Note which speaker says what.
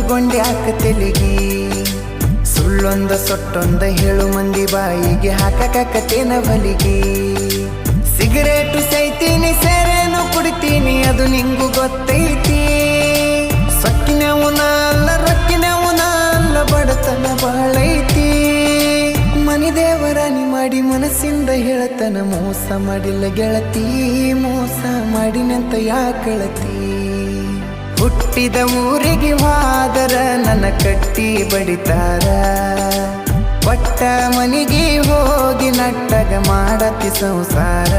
Speaker 1: ಗೊಂಡ್ಯಾಕ ತೆಲಿಗಿ ಸುಳ್ಳೊಂದ ಸೊಟ್ಟೊಂದ ಹೇಳು ಮಂದಿ ಬಾಯಿಗೆ ಹಾಕಕತ್ತೇನ ಬಲಿಗಿ ಸಿಗರೇಟು ಸೈತೀನಿ ಸೇರೇನು ಕುಡಿತೀನಿ ಅದು ನಿಂಗು ಗೊತ್ತೈತಿ ಸೊಕ್ಕಿನವನ ಅಲ್ಲ ರೊಕ್ಕಿನವನ ಅಲ್ಲ ಬಡತನ ಬಾಳೈತಿ ಮನಿ ದೇವರಾನಿ ಮಾಡಿ ಮನಸ್ಸಿಂದ ಹೇಳತನ ಮೋಸ ಮಾಡಿಲ್ಲ ಗೆಳತಿ ಮೋಸ ಮಾಡಿನಂತ ಯಾಕಳತಿ ಹುಟ್ಟಿದ ಊರಿಗೆ ಹೋದರ ನನ್ನ ಕಟ್ಟಿ ಬಡಿತಾರ ಒಟ್ಟ ಮನಿಗೆ ಹೋಗಿ ನಟ್ಟಗ ಮಾಡತಿ ಸಂಸಾರ